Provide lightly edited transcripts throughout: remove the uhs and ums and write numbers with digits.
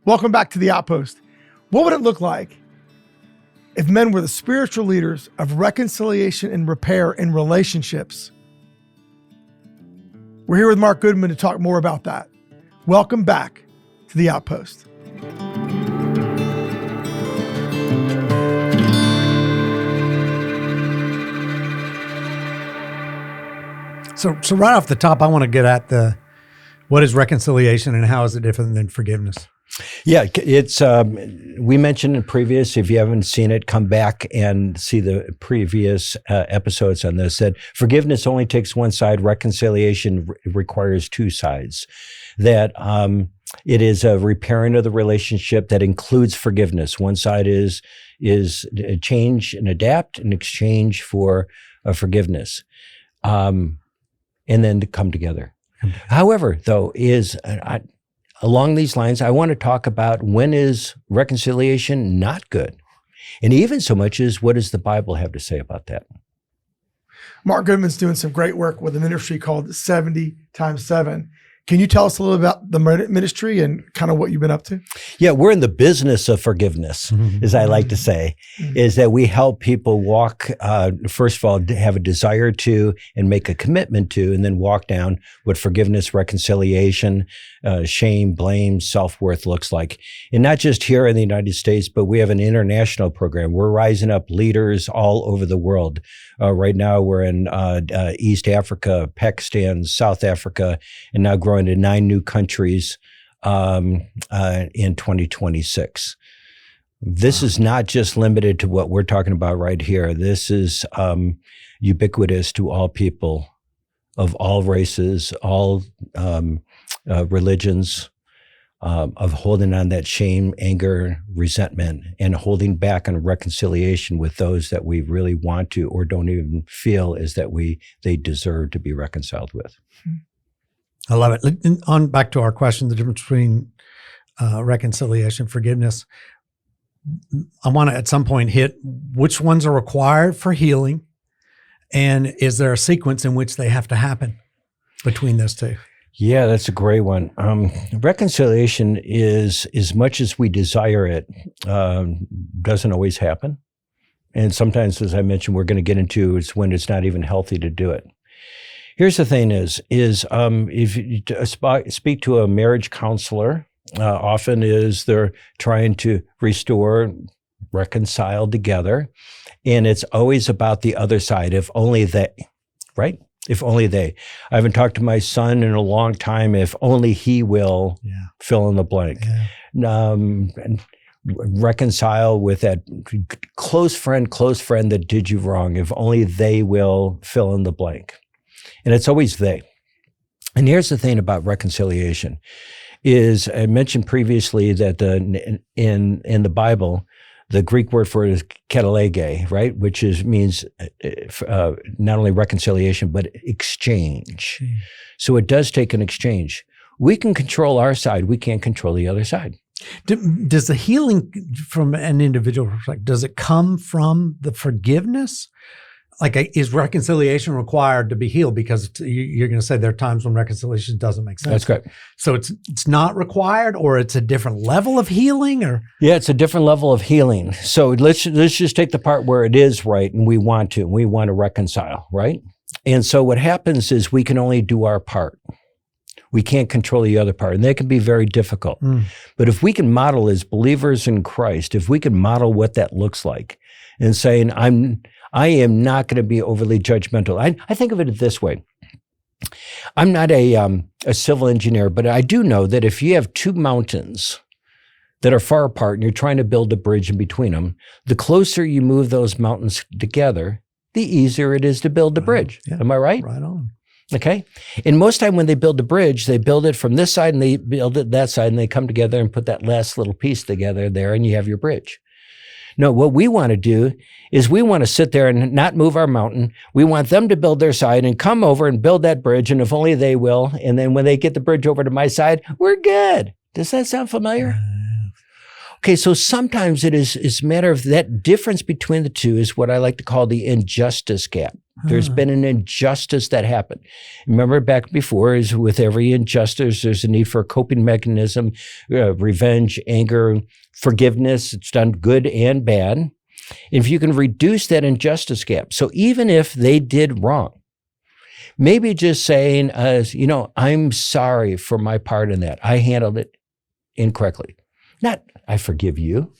Welcome back to the Outpost. What would it look like if men were the spiritual leaders of reconciliation and repair in relationships? We're here with Mark Goodman to talk more about that. Welcome back to the Outpost. So right off the top, I want to get at what is reconciliation and how is it different than forgiveness? Yeah, it's we mentioned in previous, if you haven't seen it, come back and see the previous episodes on this, that forgiveness only takes one side, reconciliation requires two sides. That it is a repairing of the relationship that includes forgiveness. One side is a change and adapt in exchange for forgiveness, and then to come together. However, though, along these lines, I want to talk about when is reconciliation not good? And even so much as what does the Bible have to say about that? Mark Goodman's doing some great work with a ministry called 70 times 7. Can you tell us a little about the ministry and kind of what you've been up to? Yeah, we're in the business of forgiveness, as I like to say, is that we help people walk, first of all, have a desire to and make a commitment to, and then walk down what forgiveness, reconciliation, shame, blame, self-worth looks like. And not just here in the United States, but we have an international program. We're rising up leaders all over the world. Right now, we're in East Africa, Pakistan, South Africa, and now growing to 9 new countries in 2026. This is not just limited to what we're talking about right here. This is ubiquitous to all people of all races, all religions, of holding on that shame, anger, resentment, and holding back on reconciliation with those that we really want to or don't even feel is that they deserve to be reconciled with. I love it. On back to our question, the difference between reconciliation, forgiveness. I want to at some point hit which ones are required for healing, and is there a sequence in which they have to happen between those two? Yeah, that's a great one. Reconciliation is, as much as we desire it, doesn't always happen. And sometimes, as I mentioned, we're going to get into it's when it's not even healthy to do it. Here's the thing is if you speak to a marriage counselor, often they're trying to restore, reconcile together. And it's always about the other side, if only they, right? If only they. I haven't talked to my son in a long time, if only he will fill in the blank. And reconcile with that close friend that did you wrong, if only they will fill in the blank. And it's always they. And here's the thing about reconciliation is I mentioned previously that in the Bible, the Greek word for it is katalege, right? Which means not only reconciliation, but exchange. So it does take an exchange. We can control our side. We can't control the other side. Does the healing from an individual perspective, does it come from the forgiveness? Like, is reconciliation required to be healed? Because you're going to say there are times when reconciliation doesn't make sense. That's correct. So it's not required, or it's a different level of healing, or? Yeah, it's a different level of healing. So let's just take the part where it is right and we want to reconcile, right? And so what happens is we can only do our part. We can't control the other part, and that can be very difficult. But if we can model as believers in Christ, if we can model what that looks like and saying, I am not going to be overly judgmental. I think of it this way. I'm not a civil engineer, but I do know that if you have two mountains that are far apart and you're trying to build a bridge in between them, the closer you move those mountains together, the easier it is to build the bridge. Yeah. Am I right? Right on. Okay. And most time when they build a bridge, they build it from this side and they build it that side, and they come together and put that last little piece together there, and you have your bridge. No, what we want to do is we want to sit there and not move our mountain. We want them to build their side and come over and build that bridge, and if only they will. And then when they get the bridge over to my side, we're good. Does that sound familiar? Okay, so sometimes it's a matter of that difference between the two is what I like to call the injustice gap. There's been an injustice that happened. Remember back before, is with every injustice, there's a need for a coping mechanism, revenge, anger, forgiveness. It's done good and bad. And if you can reduce that injustice gap, so even if they did wrong, maybe just saying, I'm sorry for my part in that. I handled it incorrectly. Not, I forgive you,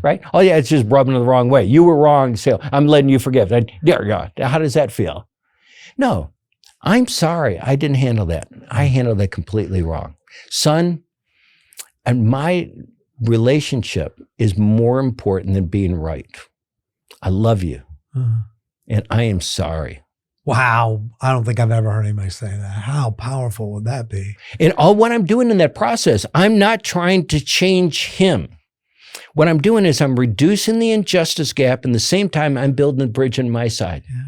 right? Oh yeah, it's just rubbing it the wrong way. You were wrong, so I'm letting you forgive. Dear God, how does that feel? No, I'm sorry. I didn't handle that. I handled that completely wrong. Son, and my relationship is more important than being right. I love you, and I am sorry. Wow. I don't think I've ever heard anybody say that. How powerful would that be? And all what I'm doing in that process, I'm not trying to change him. What I'm doing is I'm reducing the injustice gap, and at the same time, I'm building a bridge on my side. Yeah.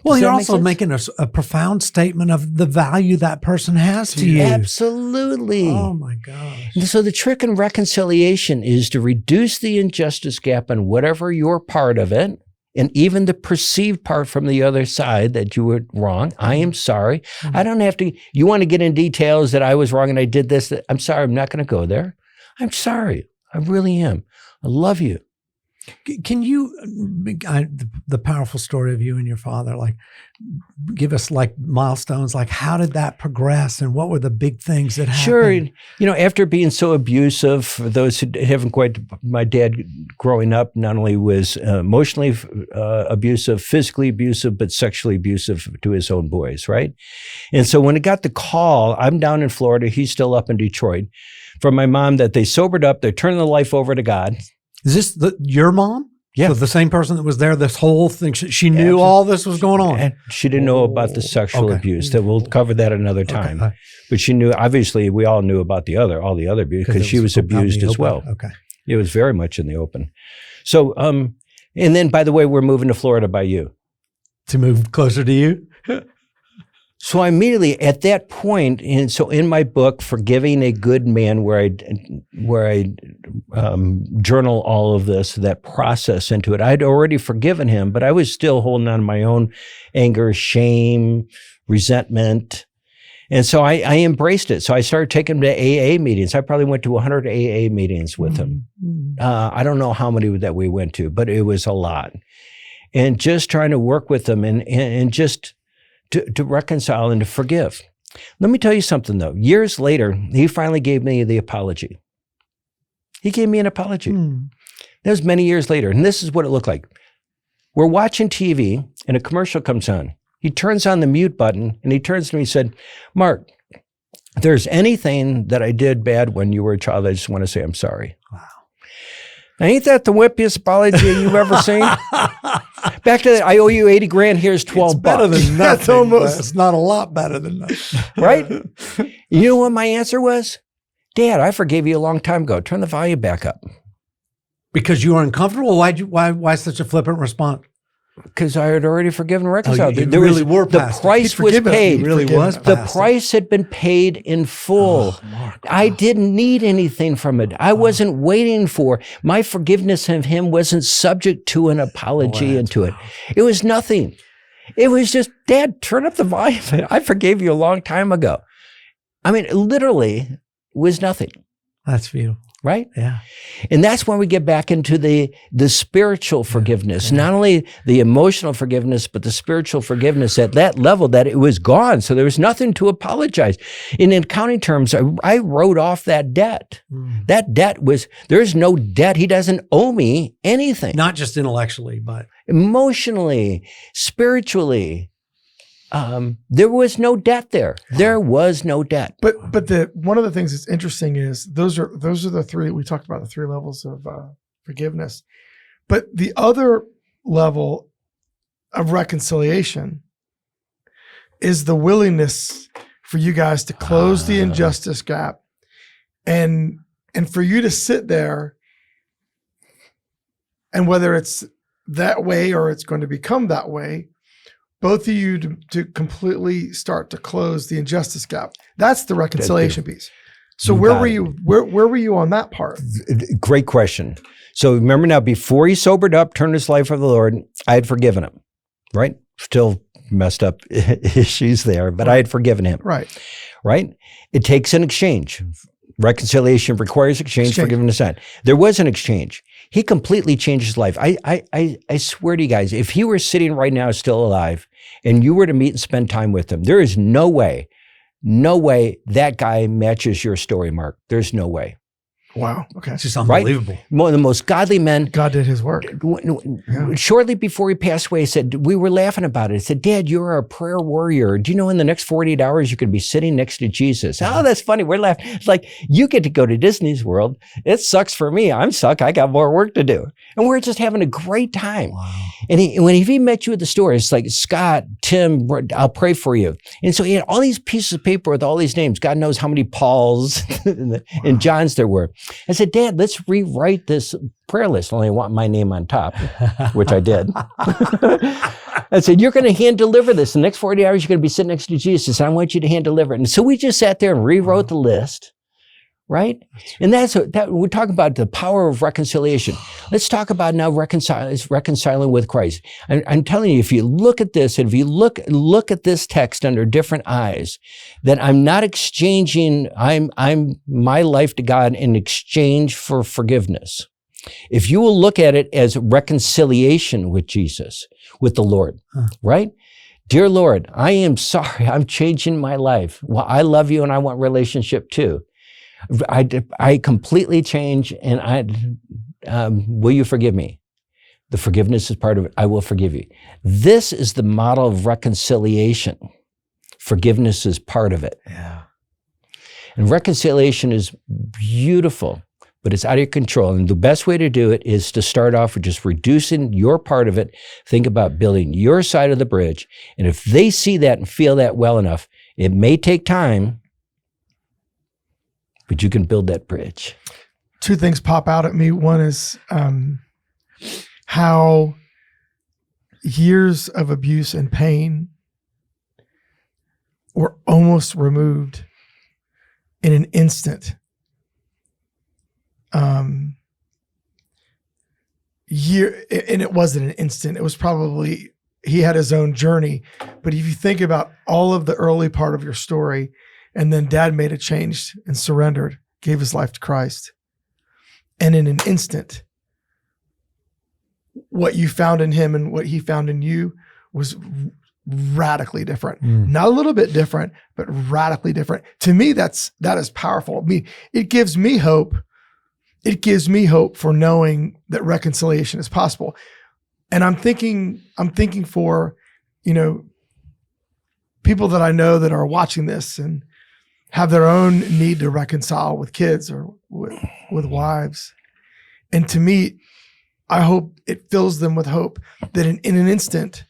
Well, you're also making a profound statement of the value that person has to you. Absolutely. Oh my gosh. And so the trick in reconciliation is to reduce the injustice gap on whatever your part of it, and even the perceived part from the other side that you were wrong. I am sorry. I don't have to, you want to get in details that I was wrong and I did this. I'm sorry. I'm not going to go there. I'm sorry. I really am. I love you. Can you, the powerful story of you and your father, like give us like milestones, like how did that progress and what were the big things that happened? Sure. After being so abusive, for those who haven't quite, my dad growing up not only was emotionally abusive, physically abusive, but sexually abusive to his own boys, right? And so when it got the call, I'm down in Florida, he's still up in Detroit, from my mom that they sobered up, they're turning the life over to God. Is this your mom? Yeah. So the same person that was there this whole thing, she knew all this was going on? And she didn't know about the sexual abuse. That we'll cover that another time. Okay. But she knew, obviously, we all knew about all the other abuse because she was abused as well. Okay. It was very much in the open. So, and then, by the way, we're moving to Florida by you. To move closer to you? So I immediately, at that point, and so in my book, Forgiving a Good Man, where I journal all of this, that process into it, I'd already forgiven him, but I was still holding on to my own anger, shame, resentment. And so I embraced it. So I started taking him to AA meetings. I probably went to 100 AA meetings with him. I don't know how many that we went to, but it was a lot. And just trying to work with them and just to reconcile and to forgive. Let me tell you something, though. Years later, he finally gave me the apology. He gave me an apology. That was many years later, and this is what it looked like. We're watching TV, and a commercial comes on. He turns on the mute button, and he turns to me and said, Mark, if there's anything that I did bad when you were a child, I just want to say I'm sorry. Wow. Now, ain't that the whippiest apology you've ever seen? Back to that, I owe you 80 grand, here's 12 It's better bucks. than nothing. It's not a lot better than nothing. Right? You know what my answer was? Dad, I forgave you a long time ago. Turn the volume back up. Because you were uncomfortable? Why such a flippant response? Because I had already forgiven and reconciled. The price was paid. The price had been paid in full. I didn't need anything from it. I wasn't waiting for. My forgiveness of him wasn't subject to an apology into it. It was nothing. It was just, Dad, turn up the volume. I forgave you a long time ago. I mean, literally, it was nothing. That's beautiful. Right? Yeah. And that's when we get back into the spiritual forgiveness, not only the emotional forgiveness, but the spiritual forgiveness at that level that it was gone. So there was nothing to apologize. In accounting terms, I wrote off that debt. That debt was, there's no debt. He doesn't owe me anything. Not just intellectually, but emotionally, spiritually. There was no debt there. There was no debt. But one of the things that's interesting is those are the three we talked about, the three levels of forgiveness. But the other level of reconciliation is the willingness for you guys to close the injustice gap, and for you to sit there, and whether it's that way or it's going to become that way, both of you to completely start to close the injustice gap. That's the reconciliation piece. So where were you? Where were you on that part? Great question. So remember now, before he sobered up, turned his life over to the Lord, I had forgiven him, right? Still messed up issues there, but I had forgiven him. Right. Right? It takes an exchange. Reconciliation requires exchange. Forgiveness not. There was an exchange. He completely changed his life. I swear to you guys, if he were sitting right now still alive and you were to meet and spend time with him, there is no way that guy matches your story, Mark. There's no way. Wow. Okay. It's just unbelievable. Right? One of the most godly men. God did his work. Shortly before he passed away, he said, we were laughing about it. He said, Dad, you're a prayer warrior. Do you know in the next 48 hours, you could be sitting next to Jesus? Oh, that's funny. We're laughing. It's like, you get to go to Disney's World. It sucks for me. I'm stuck. I got more work to do. And we're just having a great time. Wow. And when he met you at the store, it's like, Scott, Tim, I'll pray for you. And so he had all these pieces of paper with all these names. God knows how many Pauls and Johns there were. I said, Dad, let's rewrite this prayer list. I only want my name on top, which I did. I said, you're going to hand deliver this. In the next 40 hours, you're going to be sitting next to Jesus. I want you to hand deliver it. And so we just sat there and rewrote the list. Right? And that's we're talking about the power of reconciliation. Let's talk about now reconciling with Christ. I'm telling you, if you look at this, and if you look at this text under different eyes, that I'm not exchanging I'm my life to God in exchange for forgiveness. If you will look at it as reconciliation with Jesus, with the Lord, right? Dear Lord, I am sorry. I'm changing my life. Well, I love you and I want relationship too. I completely change, and will you forgive me? The forgiveness is part of it. I will forgive you. This is the model of reconciliation. Forgiveness is part of it. Yeah. And reconciliation is beautiful, but it's out of your control. And the best way to do it is to start off with just reducing your part of it. Think about building your side of the bridge. And if they see that and feel that well enough, it may take time, but you can build that bridge. Two things pop out at me. One is how years of abuse and pain were almost removed in an instant. And it wasn't an instant. It was probably, he had his own journey. But if you think about all of the early part of your story, and then Dad made a change and surrendered, gave his life to Christ. And in an instant, what you found in him and what he found in you was radically different. Not a little bit different, but radically different. To me, that is powerful. I mean, it gives me hope. It gives me hope for knowing that reconciliation is possible. And I'm thinking for, people that I know that are watching this and have their own need to reconcile with kids or with wives. And to me, I hope it fills them with hope that in an instant,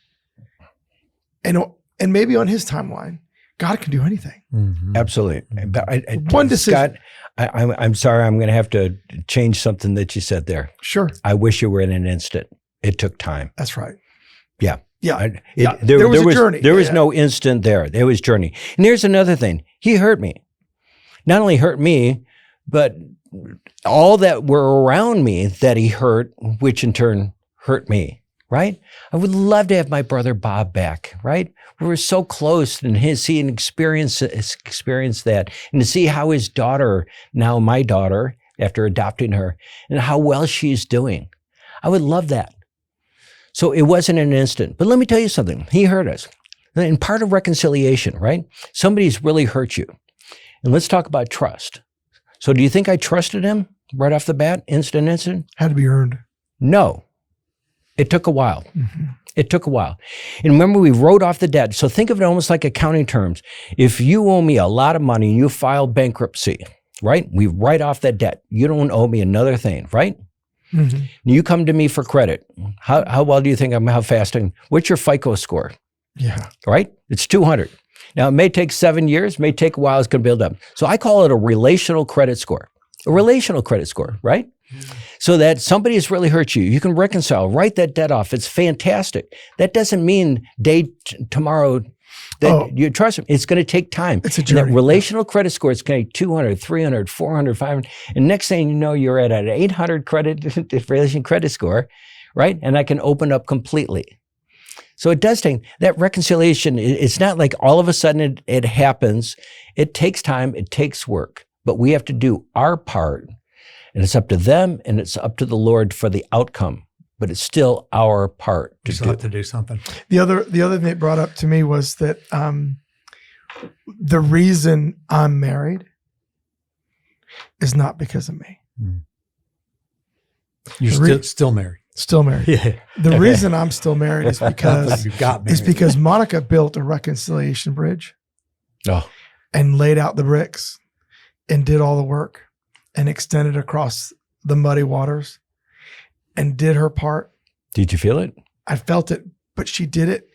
and maybe on his timeline, God can do anything. Mm-hmm. Absolutely. But One decision. Scott, I'm sorry, I'm going to have to change something that you said there. Sure. I wish it were in an instant. It took time. That's right. Yeah. Yeah. There was a journey. There was no instant there. There was journey. And here's another thing. He hurt me. Not only hurt me, but all that were around me that he hurt, which in turn hurt me, right? I would love to have my brother Bob back, right? We were so close, and see and experience that, and to see how his daughter, now my daughter, after adopting her, and how well she's doing. I would love that. So it wasn't an instant. But let me tell you something. He hurt us. And part of reconciliation, right? Somebody's really hurt you. And let's talk about trust. So do you think I trusted him right off the bat, instant? Had to be earned. No. It took a while. Mm-hmm. It took a while. And remember, we wrote off the debt. So think of it almost like accounting terms. If you owe me a lot of money and you file bankruptcy, right? We write off that debt. You don't owe me another thing, right? Mm-hmm. You come to me for credit. How well do you think how fast? What's your FICO score? Yeah. Right? It's 200. Now, it may take 7 years, may take a while, it's going to build up. So I call it a relational credit score. A relational credit score, right? Mm-hmm. So that somebody has really hurt you. You can reconcile, write that debt off. It's fantastic. That doesn't mean tomorrow that you trust him. It's going to take time. It's a journey. And that relational credit score is going to be 200, 300, 400, 500. And next thing you know, you're at an 800 relation credit score, right? And I can open up completely. So it does take that reconciliation. It's not like all of a sudden it happens. It takes time. It takes work, but we have to do our part, and it's up to them and it's up to the Lord for the outcome, but it's still our part You still have to do something. The other thing they brought up to me was that the reason I'm married is not because of me. You're still married. Still married. Yeah. The reason I'm still married is because You got married. Monica built a reconciliation bridge Oh, and laid out the bricks and did all the work and extended across the muddy waters and did her part. did you feel it? I felt it, but she did it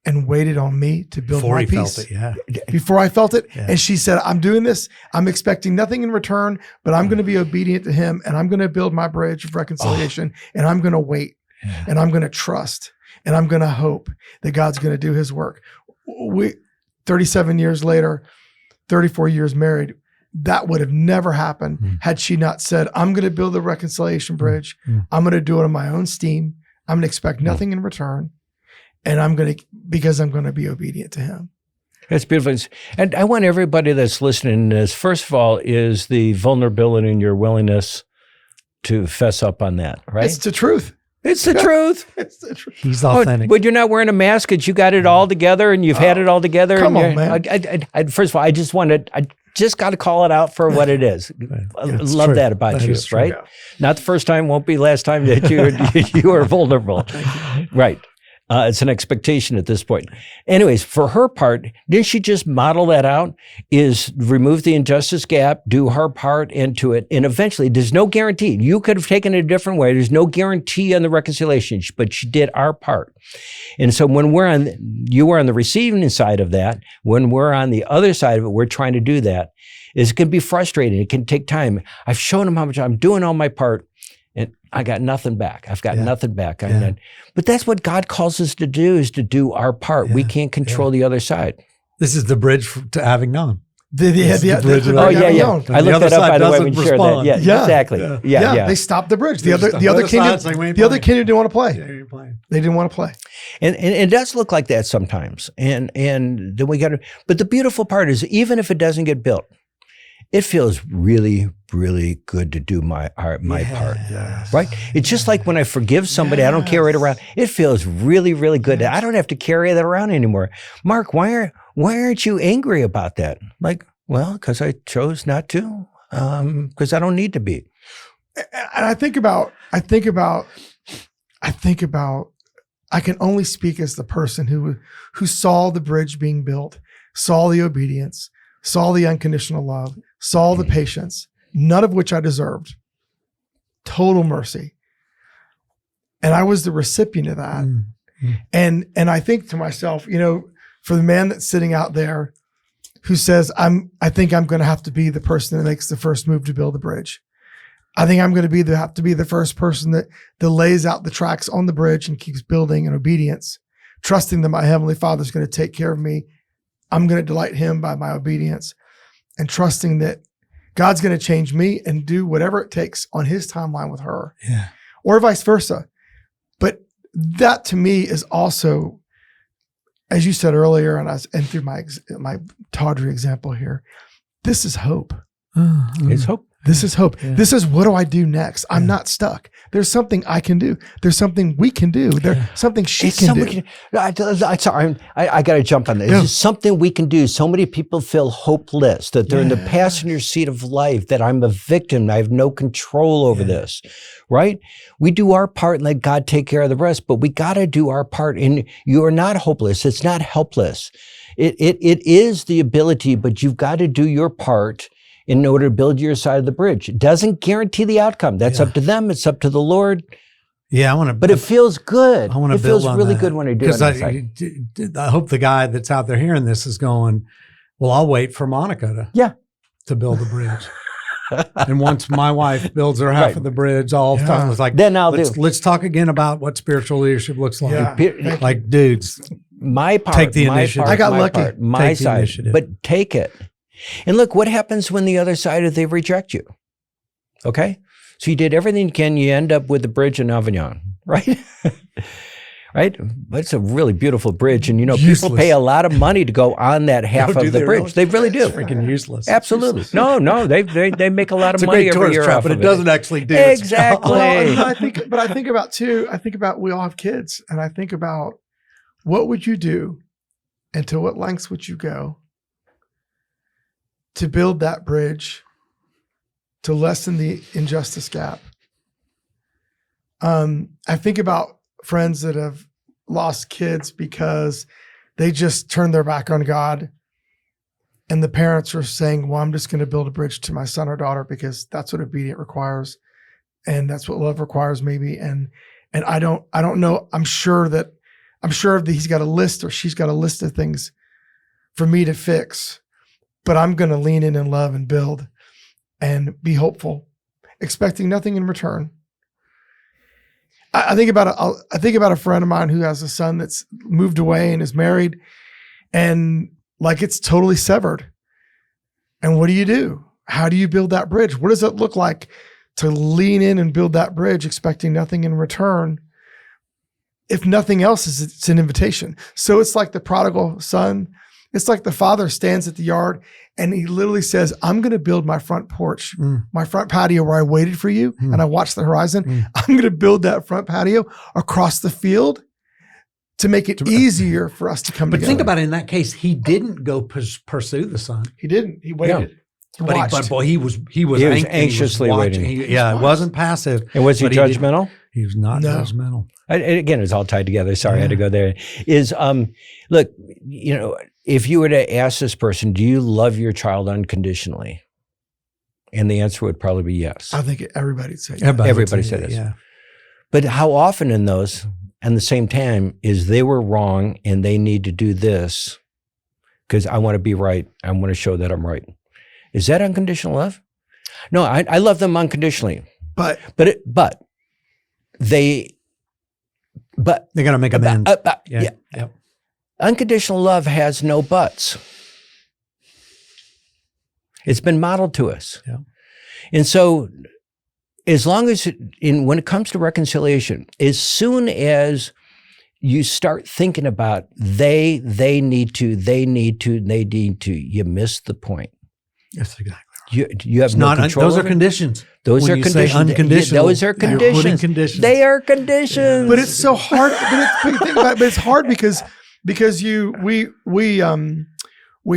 and waited on me to build Before my he piece. felt it, yeah. Before I felt it. Yeah. And she said, I'm doing this. I'm expecting nothing in return, but I'm going to be obedient to him and I'm going to build my bridge of reconciliation and I'm going to wait and I'm going to trust and I'm going to hope that God's going to do his work. 37 years later, 34 years married, that would have never happened had she not said, I'm going to build the reconciliation bridge. I'm going to do it on my own steam. I'm going to expect nothing in return. And because I'm going to be obedient to him. That's beautiful. And I want everybody that's listening to this, first of all, is the vulnerability and your willingness to fess up on that, right? It's the truth. It's the truth. It's the truth. He's authentic. But you're not wearing a mask, and you got it all together, and you've had it all together. Come and on, man. First of all, I just got to call it out for what it is. I It's love true. that about That you, is true. right? Yeah. Not the first time, won't be last time that you are vulnerable. Right. It's an expectation at this point. Anyways, for her part, didn't she just model that out? Is remove the injustice gap, do her part into it, and eventually, there's no guarantee. You could have taken it a different way. There's no guarantee on the reconciliation, but she did our part. And so when you were on the receiving side of that, when we're on the other side of it, we're trying to do that. It can be frustrating. It can take time. I've shown them how much I'm doing all my part. And I got nothing back. I've got nothing back. But that's what God calls us to do, is to do our part. We can't control the other side. This is the bridge to Avignon. I looked that up, by the way, when you shared that. Yeah, exactly. Yeah. They stopped the bridge. The other kingdom didn't want to play. They didn't want to play. And it does look like that sometimes. And then we got to, but the beautiful part is, even if it doesn't get built, it feels really, really good to do my part, right? It's just like when I forgive somebody, I don't carry it around. It feels really, really good. I don't have to carry that around anymore. Mark, why aren't you angry about that? Like, well, because I chose not to, because I don't need to be. And I think about, I can only speak as the person who saw the bridge being built, saw the obedience, saw the unconditional love, saw the patience, none of which I deserved. Total mercy. And I was the recipient of that. And I think to myself, for the man that's sitting out there who says, I think I'm going to have to be the person that makes the first move to build the bridge. I think I'm going to have to be the first person that lays out the tracks on the bridge and keeps building in obedience, trusting that my Heavenly Father is going to take care of me. I'm going to delight him by my obedience, and trusting that God's going to change me and do whatever it takes on his timeline with her, or vice versa. But that to me is also, as you said earlier, and through my tawdry example here, this is hope. It's hope. This is hope. Yeah. This is, what do I do next? I'm not stuck. There's something I can do. There's something we can do. There's something she can do. Sorry, I got to jump on that. It's something we can do. So many people feel hopeless, that they're in the passenger seat of life, that I'm a victim. I have no control over this, right? We do our part and let God take care of the rest, but we got to do our part. And you are not hopeless. It's not helpless. It is the ability, but you've got to do your part in order to build your side of the bridge. It doesn't guarantee the outcome. That's up to them. It's up to the Lord. Yeah, I want to. But it feels good. I want to It build feels on really that. good when I do it. Because I hope the guy that's out there hearing this is going, well, I'll wait for Monica to build the bridge. And once my wife builds her half of the bridge, all the time, it's like, then let's talk again about what spiritual leadership looks like. Yeah. Like, dudes, my part, take the my initiative. part, I got my lucky. part, my Take the side, initiative. but take it. And look, what happens when the other side, if they reject you? Okay? So you did everything you can, you end up with the bridge in Avignon, right? right? But it's a really beautiful bridge. And, people Useless. pay a lot of money to go on that half do of the they bridge. really? They really do. It's freaking useless. Absolutely. No, they make a lot of It's a money great every tourist year trap, off but of it doesn't actually do its job. Exactly. Well, I think about we all have kids, and I think about what would you do and to what lengths would you go to build that bridge to lessen the injustice gap. I think about friends that have lost kids because they just turned their back on God, and the parents are saying, well, I'm just going to build a bridge to my son or daughter because that's what obedience requires. And that's what love requires maybe. And I don't know. I'm sure that he's got a list or she's got a list of things for me to fix, but I'm going to lean in and love and build and be hopeful, expecting nothing in return. I think about a friend of mine who has a son that's moved away and is married, and like it's totally severed. And what do you do? How do you build that bridge? What does it look like to lean in and build that bridge, expecting nothing in return? If nothing else, it's an invitation. So it's like the prodigal son. It's like the father stands at the yard and he literally says, I'm going to build my front porch, my front patio where I waited for you and I watched the horizon. I'm going to build that front patio across the field to make it easier for us to come together. But think about it, in that case, he didn't go pursue the son. He didn't. He waited. Yeah. But he was anxiously waiting. It wasn't passive. And was he judgmental? He was not judgmental. Again, it's all tied together. Sorry, I had to go there. Look, if you were to ask this person, do you love your child unconditionally? And the answer would probably be yes. I think everybody'd say yes. Everybody said this. Yeah. But how often in those, and the same time, is they were wrong and they need to do this because I want to be right. I want to show that I'm right. Is that unconditional love? No, I love them unconditionally. But they're going to make amends. Yeah. Unconditional love has no buts. It's been modeled to us. Yeah. And so as long as, when it comes to reconciliation, as soon as you start thinking about they need to, you miss the point. That's exactly. You have no control. Those are conditions. Those when are conditions. Unconditional. Those are conditions. They are conditions. But it's so hard. But it's hard because we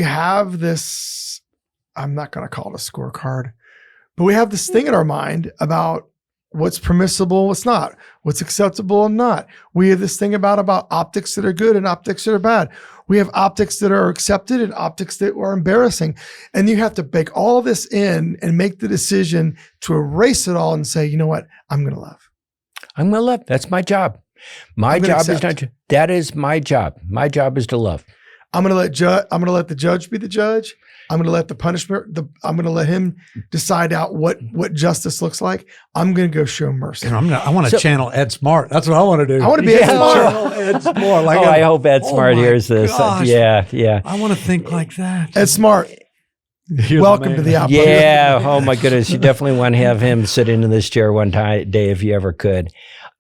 have this. I'm not going to call it a scorecard, but we have this thing in our mind about what's permissible, what's not, what's acceptable and not. We have this thing about optics that are good and optics that are bad. We have optics that are accepted and optics that are embarrassing. And you have to bake all of this in and make the decision to erase it all and say, you know what? I'm going to love. I'm going to love. That's my job. My job is not, that is my job. My job is to love. I'm going to let the judge be the judge. I'm going to let the punishment, I'm going to let him decide out what justice looks like. I'm going to go show mercy. And I want to channel Ed Smart. That's what I want to do. I want to be Ed Smart. Channel Ed Smart. Like I hope Ed Smart hears this. Yeah. I want to think like that. Ed Smart. Welcome to the Outpost. Yeah. Oh my goodness. You definitely want to have him sit into this chair one day if you ever could.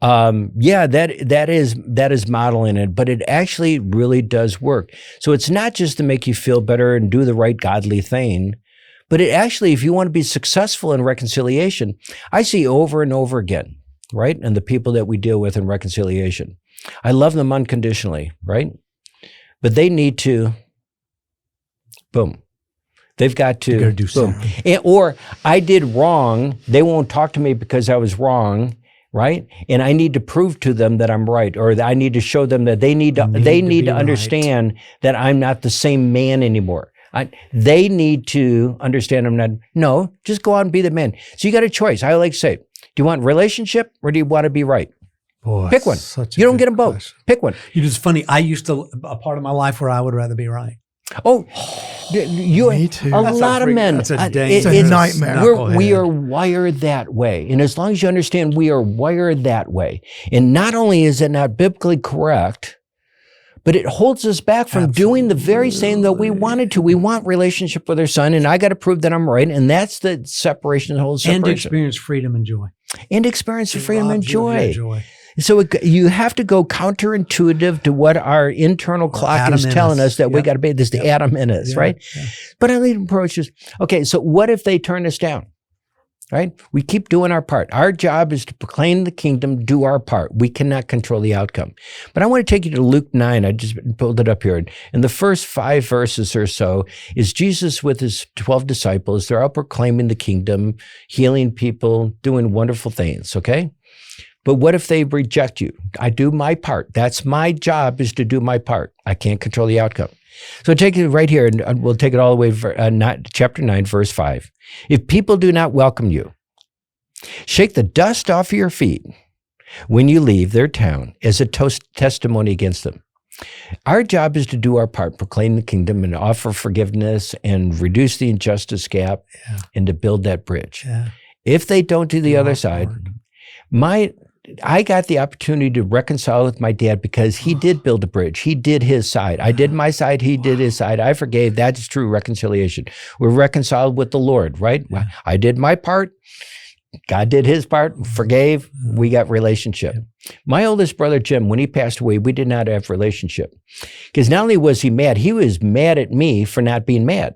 That is modeling it, but it actually really does work. So it's not just to make you feel better and do the right godly thing, but it actually, if you want to be successful in reconciliation, I see over and over again, right? And the people that we deal with in reconciliation, I love them unconditionally, right? But they need to, boom. They've got to do something. Or I did wrong. They won't talk to me because I was wrong. Right? And I need to prove to them that I'm right, or I need to show them that they need to understand that I'm not the same man anymore. They need to understand I'm not. No, just go out and be the man. So you got a choice. I like to say, do you want relationship or do you want to be right? Boy, pick one. You don't get them both. Question. Pick one. It's funny. I used to, a part of my life where I would rather be right. Oh, me too. A lot of men. It's a nightmare. We are wired that way. And as long as you understand we are wired that way, and not only is it not biblically correct, but it holds us back from doing the very same that we wanted to. We want relationship with our son, and I got to prove that I'm right. And that's the separation, the whole separation. And experience freedom and joy. And experience freedom and joy. So you have to go counterintuitive to what our internal clock is telling us that we got to be. This is the Adam in us, right? Yeah. But I lead approaches. Okay, so what if they turn us down? Right? We keep doing our part. Our job is to proclaim the kingdom, do our part. We cannot control the outcome. But I want to take you to Luke 9. I just pulled it up here. In the first 5 verses or so is Jesus with his 12 disciples. They're out proclaiming the kingdom, healing people, doing wonderful things, okay? But what if they reject you? I do my part. That's my job, is to do my part. I can't control the outcome. So take it right here, and we'll take it all the way to chapter 9, verse 5. If people do not welcome you, shake the dust off your feet when you leave their town as a testimony against them. Our job is to do our part, proclaim the kingdom and offer forgiveness and reduce the injustice gap and to build that bridge. Yeah. If they don't do the other side, I got the opportunity to reconcile with my dad because he did build a bridge. He did his side. I did my side. He did his side. I forgave. That's true reconciliation. We're reconciled with the Lord, right? Yeah. I did my part. God did his part, forgave. We got relationship. My oldest brother, Jim, when he passed away, we did not have relationship. Because not only was he was mad at me for not being mad.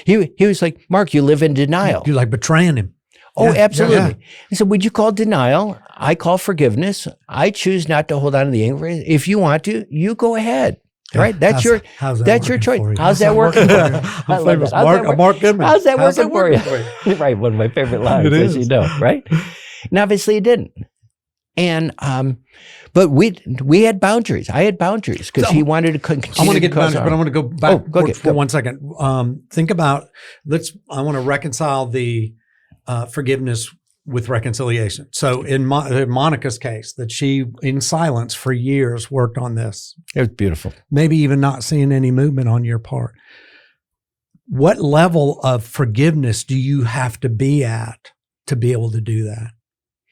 He was like, Mark, you live in denial. You're like betraying him. Oh, absolutely. Yeah. He said, would you call denial? I call forgiveness. I choose not to hold on to the anger. If you want to, you go ahead. Right? That's your choice. How's that working for you? Mark Goodman. How's that working for you? Right. One of my favorite lines, as you know, right? And obviously it didn't. And, but we had boundaries. I had boundaries because he wanted to continue. I want to get to boundaries, but I want to go back for 1 second. Think about, I want to reconcile the forgiveness with reconciliation. So in Monica's case, that she, in silence for years, worked on this. It was beautiful. Maybe even not seeing any movement on your part. What level of forgiveness do you have to be at to be able to do that?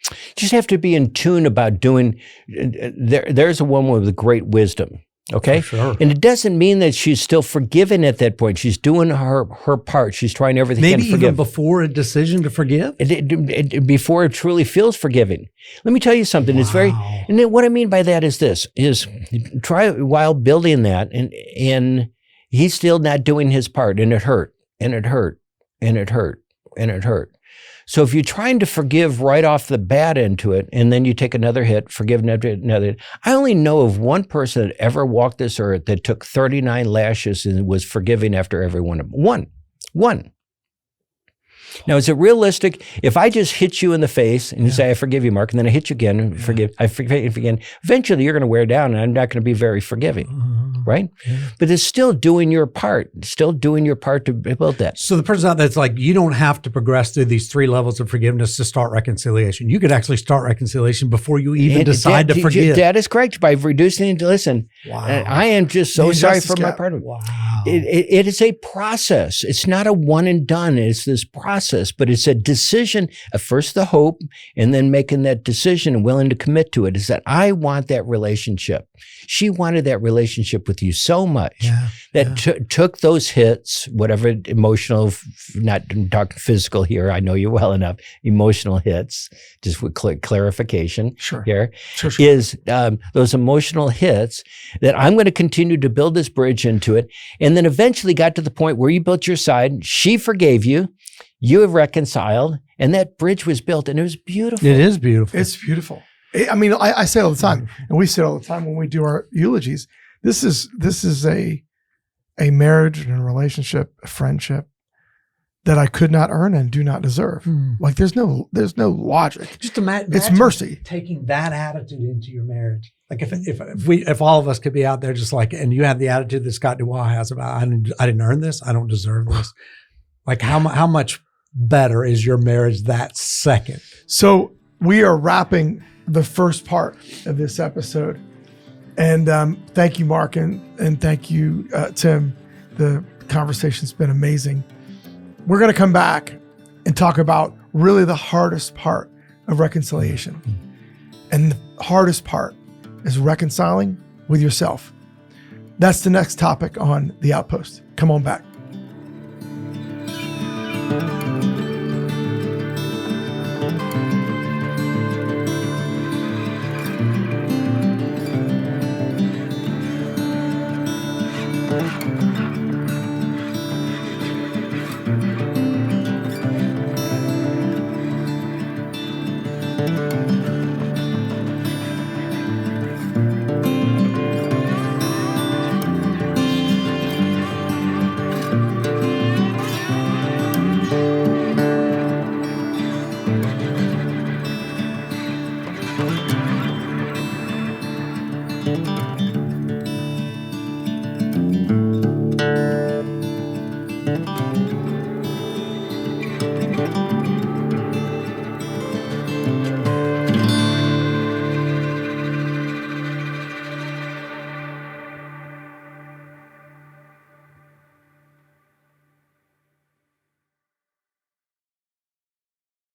You just have to be in tune about doing. There's a woman with great wisdom. Okay. Sure. And it doesn't mean that she's still forgiven at that point. She's doing her part. She's trying everything to forgive. Maybe even before a decision to forgive? Before it truly feels forgiving. Let me tell you something. Wow. And then what I mean by that is this, try while building that and he's still not doing his part and it hurt and it hurt and it hurt and it hurt. So if you're trying to forgive right off the bat into it, and then you take another hit, forgive another. I only know of one person that ever walked this earth that took 39 lashes and was forgiving after every one of them. One. Now, is it realistic if I just hit you in the face and you say, I forgive you, Mark, and then I hit you again and I forgive you again, eventually you're going to wear down and I'm not going to be very forgiving, right? Yeah. But it's still doing your part, to build that. So the person's out there, it's like, you don't have to progress through these 3 levels of forgiveness to start reconciliation. You could actually start reconciliation before you even decide to forgive. That is correct. By reducing it to listen. Wow. I am just so sorry for my part. Wow. It is a process. It's not a one and done. It's this process. But it's a decision, at first the hope, and then making that decision and willing to commit to it, is that I want that relationship. She wanted that relationship with you so much that took those hits, whatever emotional, not talking physical here, I know you well enough, emotional hits, just with clarification here, is those emotional hits that I'm going to continue to build this bridge into it. And then eventually got to the point where you built your side, she forgave you, you have reconciled, and that bridge was built, and it was beautiful. It is beautiful. It's beautiful. I mean, I say all the time, and we say all the time when we do our eulogies, this is a marriage and a relationship, a friendship that I could not earn and do not deserve. Like there's no logic. Just imagine it's mercy. Taking that attitude into your marriage. Like if all of us could be out there just like, and you have the attitude that Scott Dubois has about, I didn't earn this, I don't deserve this. Like how much better is your marriage that second? So we are wrapping the first part of this episode. And thank you, Mark, and thank you, Tim. The conversation's been amazing. We're going to come back and talk about really the hardest part of reconciliation. And the hardest part is reconciling with yourself. That's the next topic on The Outpost. Come on back. Bye.